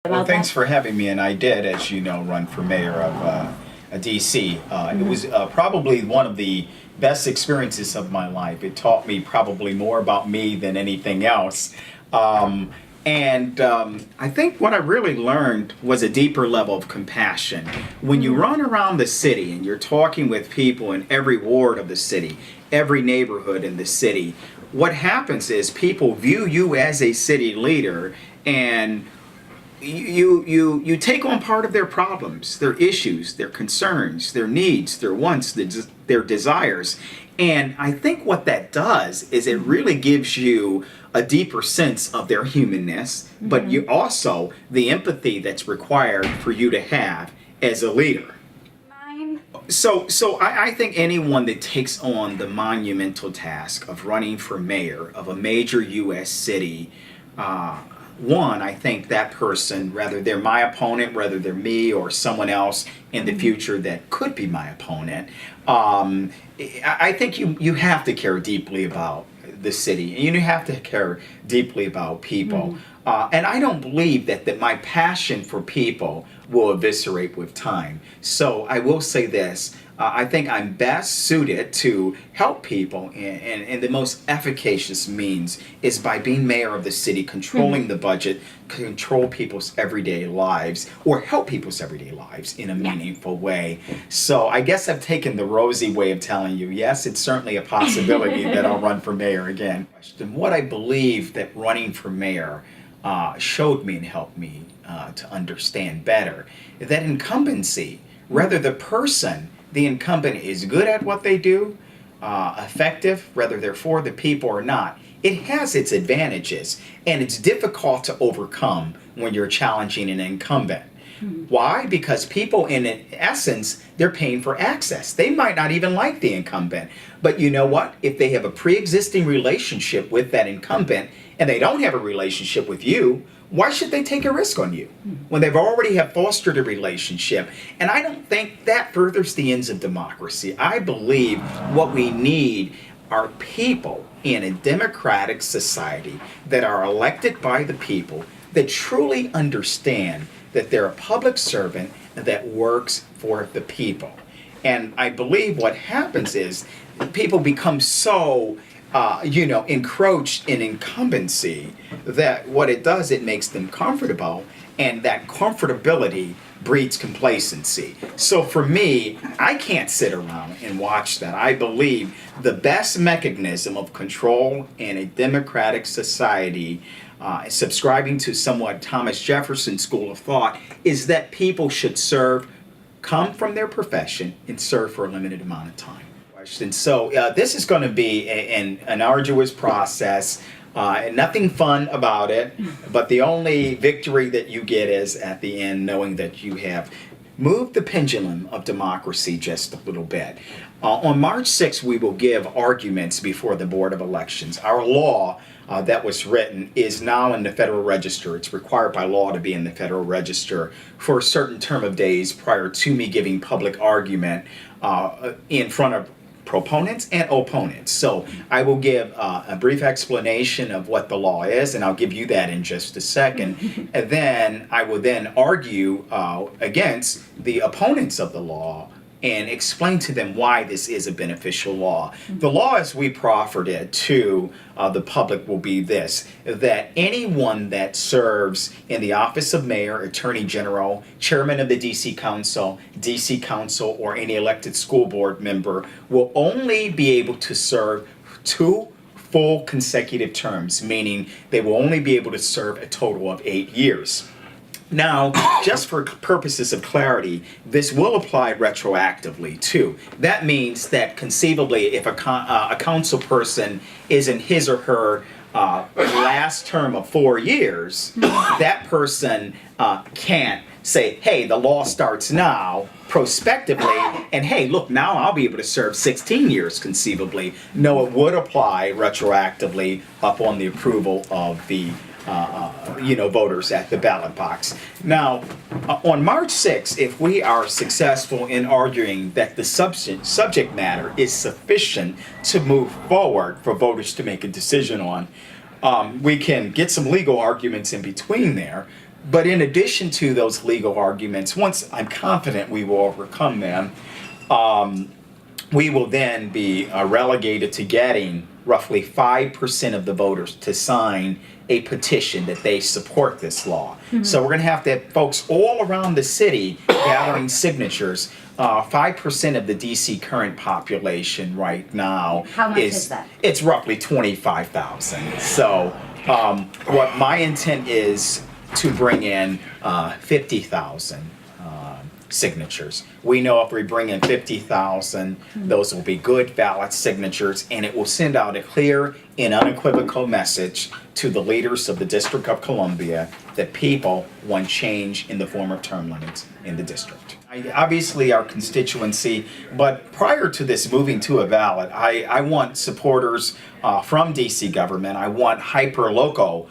Well, about thanks that? for having me, and I did, as you know, run for mayor of DC. It was probably one of the best experiences of my life. It taught me probably more about me than anything else. I think what I really learned was a deeper level of compassion. When you run around the city and you're talking with people in every ward of the city, every neighborhood in the city, what happens is people view you as a city leader, and you take on part of their problems, their issues, their concerns, their needs, their wants, their desires. And I think what that does is it really gives you a deeper sense of their humanness, but you also the empathy that's required for you to have as a leader. Mine. So I think anyone that takes on the monumental task of running for mayor of a major U.S. city, one, I think that person, whether they're my opponent, whether they're me or someone else in the future that could be my opponent, I think you have to care deeply about the city, and you have to care deeply about people. And I don't believe that my passion for people will eviscerate with time. So I will say this. I think I'm best suited to help people, and the most efficacious means is by being mayor of the city, controlling the budget, control people's everyday lives, or help people's everyday lives in a meaningful way. So I guess I've taken the rosy way of telling you, yes, it's certainly a possibility that I'll run for mayor again. And what I believe that running for mayor showed me and helped me to understand better, that incumbency, whether the incumbent is good at what they do, effective, whether they're for the people or not, it has its advantages, and it's difficult to overcome when you're challenging an incumbent. Why? Because people, in essence, they're paying for access. They might not even like the incumbent. But you know what? If they have a pre-existing relationship with that incumbent and they don't have a relationship with you, why should they take a risk on you when they've already have fostered a relationship? And I don't think that furthers the ends of democracy. I believe what we need are people in a democratic society that are elected by the people, that truly understand that they're a public servant that works for the people. And I believe what happens is people become so encroached in incumbency that what it does, it makes them comfortable, and that comfortability breeds complacency. So for me, I can't sit around and watch that. I believe the best mechanism of control in a democratic society, subscribing to somewhat Thomas Jefferson school of thought, is that people should come from their profession and serve for a limited amount of time. And so this is going to be an arduous process, and nothing fun about it, but the only victory that you get is at the end, knowing that you have moved the pendulum of democracy just a little bit. On March 6th, we will give arguments before the Board of Elections. Our law that was written is now in the Federal Register. It's required by law to be in the Federal Register for a certain term of days prior to me giving public argument in front of proponents and opponents. So I will give a brief explanation of what the law is, and I'll give you that in just a second. And then I will then argue against the opponents of the law and explain to them why this is a beneficial law. The law as we proffered it to the public will be this, that anyone that serves in the office of mayor, attorney general, chairman of the DC Council, or any elected school board member will only be able to serve 2 full consecutive terms, meaning they will only be able to serve a total of 8 years. Now, just for purposes of clarity, this will apply retroactively too. That means that conceivably, if a council person is in his or her last term of 4 years, that person can't say, hey, the law starts now, prospectively, and hey, look, now I'll be able to serve 16 years conceivably. No, it would apply retroactively upon the approval of the voters at the ballot box. Now, on March 6th, if we are successful in arguing that the subject matter is sufficient to move forward for voters to make a decision on, we can get some legal arguments in between there. But in addition to those legal arguments, once I'm confident we will overcome them, we will then be relegated to getting roughly 5% of the voters to sign a petition that they support this law. So we're going to have folks all around the city gathering signatures. 5% of the DC current population right now. How much is that? It's roughly 25,000. So what my intent is to bring in 50,000 signatures. We know if we bring in 50,000, those will be good ballot signatures, and it will send out a clear and unequivocal message to the leaders of the District of Columbia that people want change in the form of term limits in the district. Obviously our constituency, but prior to this moving to a ballot, I want supporters from DC government. I want hyper-local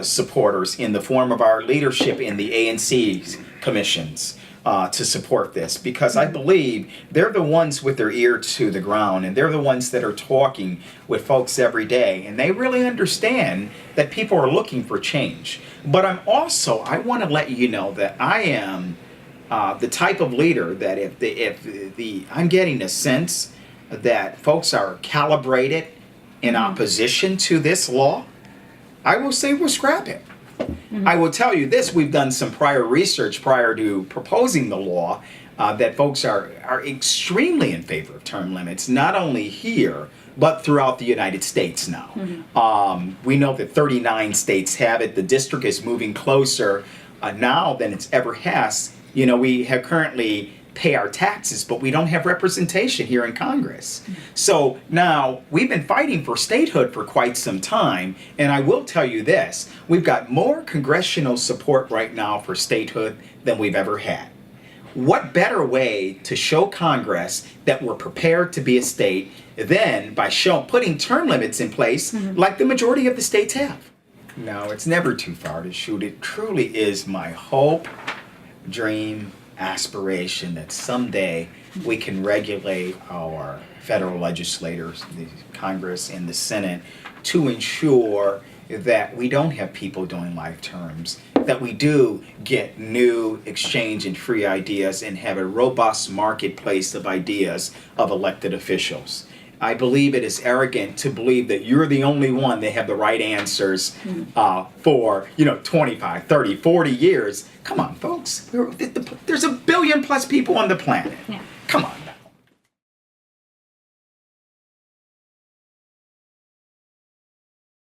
supporters in the form of our leadership in the ANC commissions to support this, because I believe they're the ones with their ear to the ground, and they're the ones that are talking with folks every day, and they really understand that people are looking for change. But I want to let you know that I am the type of leader that I'm getting a sense that folks are calibrated in opposition to this law, I will say we'll scrap it. I will tell you this, we've done some prior research prior to proposing the law that folks are extremely in favor of term limits, not only here, but throughout the United States now. We know that 39 states have it. The district is moving closer now than it's ever has. You know, we have currently pay our taxes, but we don't have representation here in Congress. So now we've been fighting for statehood for quite some time, and I will tell you this, we've got more congressional support right now for statehood than we've ever had. What better way to show Congress that we're prepared to be a state than by putting term limits in place like the majority of the states have? No, it's never too far to shoot. It truly is my hope, dream, aspiration that someday we can regulate our federal legislators, the Congress and the Senate, to ensure that we don't have people doing life terms, that we do get new exchange and free ideas and have a robust marketplace of ideas of elected officials. I believe it is arrogant to believe that you're the only one that have the right answers for 25, 30, 40 years. Come on, folks. There's a billion plus people on the planet. Yeah. Come on.